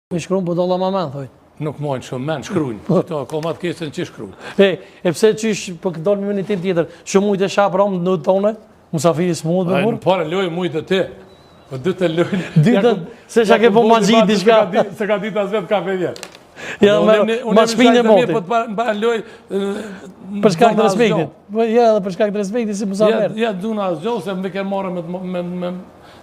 Me shkruan, po dolla ma men, thoj. Nuk mojnë shumë men, shkrujnë. Qëto, komat kesën që shkrujnë. E pse qysh, po këtë dolë me një tim tjetër, shumë mujtë e shapë romë në tone, musafiri s'mujtë me burë? Në pare lojë mujtë të ti. Po dy të lojnë. Dy të, se që ke po magji diçka. Se ka ditë as vetë kafe vjetë. Ja, ma shpinë e moti. Po të para lojë... Për shkak të respektit. Ja, edhe për shkak të respektit si musafer. Ja, duna as gjohë, se më ke marrë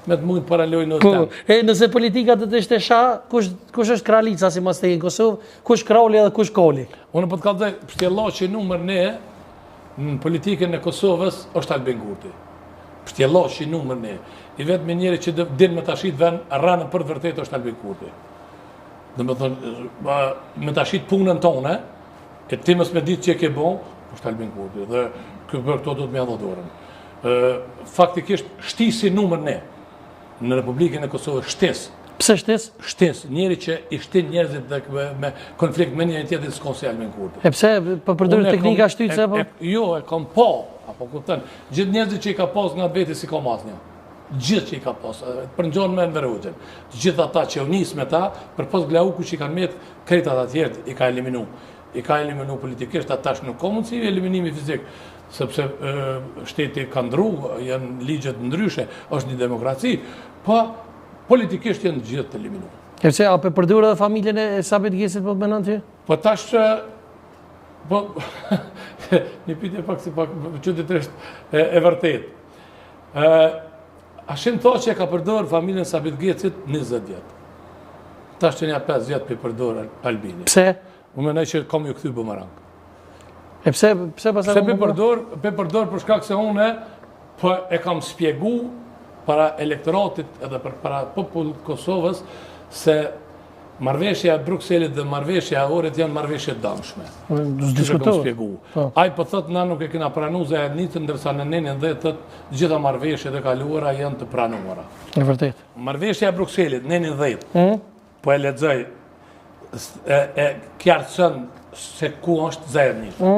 me të mujtë para lojë në tem. E nëse politika të të ishte sha, kush është kralica si mas të në Kosovë, kush krali edhe kush koli? Unë po të kalëzaj, pështjellaçi numër ne, në politikën e Kosovës, është Albin Kurti. Pështjellaçi numër ne. I vetë me njeri që din me të ashit ven, rranën për vërtet është Albin Kurti. Dhe me thënë, me të ashit punën tonë, e ti mës me ditë që e ke bon, është Albin Kurti. Dhe për këto do të me adhodorën. Faktikisht, shtisi numër ne. Në Republikën e Kosovës shtes. Pse shtes? Shtes, njeri që i shtin njerëzit dhe me konflikt me njëri tjetrin s'ka si Albin Kurti. E pse për përdorë teknika shtytse apo? Jo, e kam pa, apo kupton. Gjithë njerëzit që i ka pas nga veti si kam asnjë. Gjithë që i ka pas, për ngjon me Enverhoxhen. Gjithë ata që u nis me ta, për pas Glauku që i kanë met kretat atjerë i ka eliminu. I ka eliminu politikisht, atash nuk ka mundësi eliminimi fizik, sepse shteti ka ndru, janë ligjet ndryshe, është një demokraci, pa politikisht janë gjithë të eliminu. E pse, a për përdurë edhe familjen e Sabit Gjesit po të menon që? Po tash, po, një pyetje pak si pak, qytetërisht e vërtet. Ashim tha që e ka përdorë familjen Sabit Gjesit 20 vjetë. Tash që një 5 vjetë për përdorë Albini. Pse? Unë menaj që kam ju këthy bumerang. E pse pasaj pe përdor për shkak se une po e kam spjegu para elektoratit edhe para popullit Kosovës se marrëveshja e Brukselit dhe marrëveshja e Ohrit janë marrëveshje dëmshme. Ai po thot na nuk e kena pranuar Zajnicën, ndërsa në 90 gjitha marrëveshjet e kaluara janë të pranuara. E vërtet. Marrëveshja e Brukselit 90 po e lexoj e qartëson se ku është Zajnica.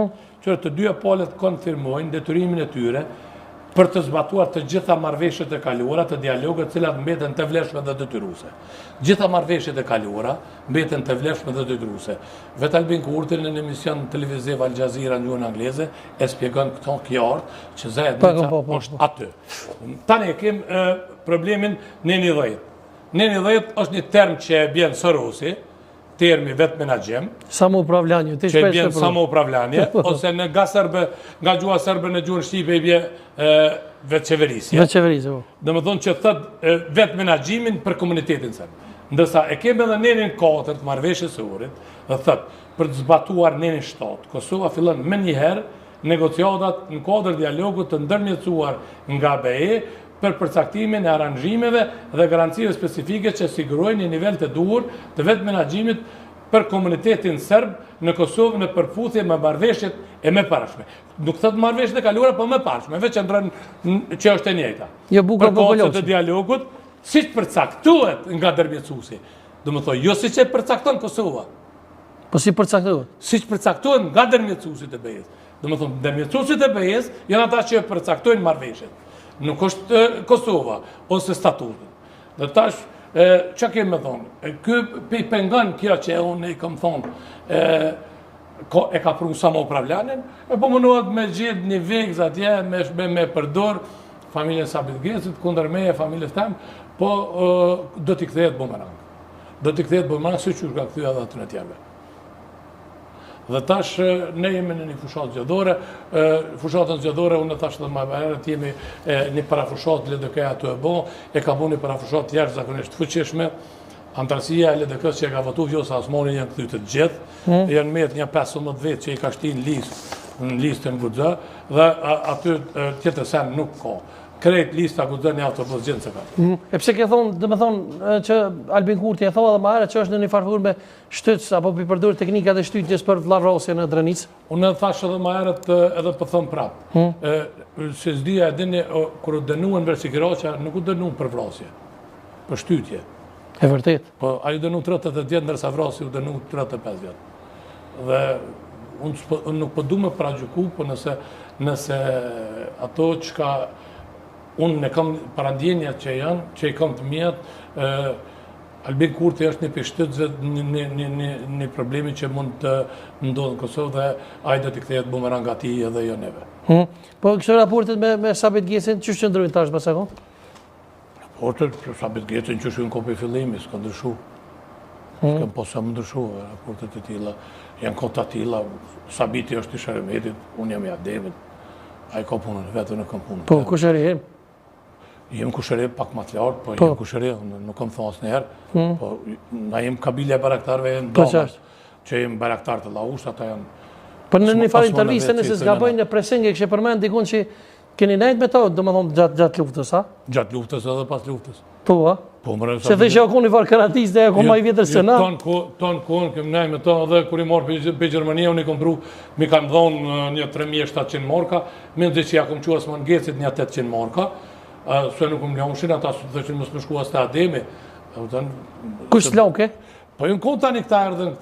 Që të dyja palët konfirmojnë detyrimin e tyre për të zbatuar të gjitha marrëveshjet e kaluara, të dialogët cilat mbeten të vlefshme dhe detyruese. Gjitha marrëveshjet e kaluara mbeten të vlefshme dhe detyruese. Vetë Albin Kurti në emision televiziv Al Jazeera në gjuhën angleze e shpjegon këto qartë që Zajnica është aty. Tani kem problemin 90. 90 është një term që e bjen Sorosi, termi vetë menaxhem, samoupravljanje, që e bjen samoupravljanje, ose nga gjua sërbe në gjuhën shqipe i bje vetë qeverisja. Vetë qeverisja, po. Dhe më thonë që thët vetë menaxhimin për komunitetin sërbë. Ndërsa e keme edhe nenin 4 të marrëveshjes së Ohrit, dhe thët, për të zbatuar nenin 7, Kosova fillon me njëherë negociatat në kuadër dialogut të ndërmjetësuar nga BE, për përcaktimin e aranjimeve dhe garancive specifike që sigurojnë një nivel të duhur të vetë menaxhimit për komunitetin sërb në Kosovë në përputhje me marrëveshjet e me parashme. Nuk thot marrëveshjet e kaluara, po me parashme, veç që është e njëjta. Për kohët të dialogut, siç përcaktohet nga ndërmjetësuesi. Domethënë, jo siç e përcakton Kosova. Po si përcaktohet? Siç përcaktohet nga ndërmjetësuesit e BE-s. Domethënë, ndërmjetësuesit e BE-s janë ata që përcaktojnë marrëveshjet. Nuk është Kosova, ose statutin. Dhe tash, që kemë me thonë? Ky pengon kjo që unë i kam thonë, e ka pru samoupravljanin, e po mënohet me gjithë një vegz atje, me përdor familjen Sabit Gjesit, kundër meje, familjes tem, po do t'i kthehet bumerang. Do t'i kthehet bumerang, si që ka kthyer edhe aty në tjerve. Dhe tash ne jemi në një fushatë zgjedhore, fushatën zgjedhore unë thash edhe më herët jemi një parafushatë LDK aty e bo, e ka bu një parafushatë jashtëzakonisht të fuqishme, antarësia e LDK-s që e ka votu Vjosa Osmani janë kthy të gjithë, janë met një 15 vetë që i ka shtin në listën Guxha, dhe aty tjetër sen nuk ka. Krejt lista Guxha një autobus gjendë se ka. E pse ke thonë, dhe me thonë që Albin Kurti e thonë edhe më herët që është në një farë me shtytës apo për përdorë teknika dhe shtytjes për vllavrosje në Drenicë? Unë thash edhe më herët edhe po them prapë. Se s'dia e dini kur u dënuan Versikiraqa nuk u dënuan për vrasje, për shtytje. E vërtet. Po ai u dënuan 30 vjet ndërsa vrasi u dënuan 35 vjet. Dhe unë nuk po du me pragjyku, po nëse ato çka unë ne kam parandjenja që janë, që i kam të mjetë, Albin Kurti është një pishtytëve një problemi që mund të ndodhë në Kosovë dhe ai do t'i kthehet bumerang atij edhe jo neve. Po kështu raportet me Sabit Gjesin, çu qëndrojnë tash pasakon? Raportet për Sabit Gjesin që shkojnë kopi fillimi, s'ka ndryshu. S'kan posa më ndryshu, raportet e tilla, janë kota tilla, Sabiti është i Sheremetit, unë jam i Ademit, ai ka punën vetë, unë kam punën. Po, kushëri? Jem kushëri pak më të lartë, po jem kushëri, nuk kam thënë asnjëherë, po na jem kabile e baraktarëve janë damas, që jem baraktar të Llausht, ata janë. Po në një farë interviste nëse s'gaboj në presing e kishte përmend dikun që keni nejt me to, domethënë gjatë luftës, a? Gjatë luftës edhe pas luftës. Po, a? Po më se dhe që akon një farë karatis dhe akon ma i vjetër se na. Tonë kohën kem nejt me to edhe kur i marrë për Gjermania, unë i kom pru, mi kam dhonë një 3700 marka, me në që ja kom qua s'man Gecit një 800 marka, se nuk më ljohëshin, ata dhe që mësë më shku as të Ademi. Kush t'lauke? Po ju në kohë tani këta erdhen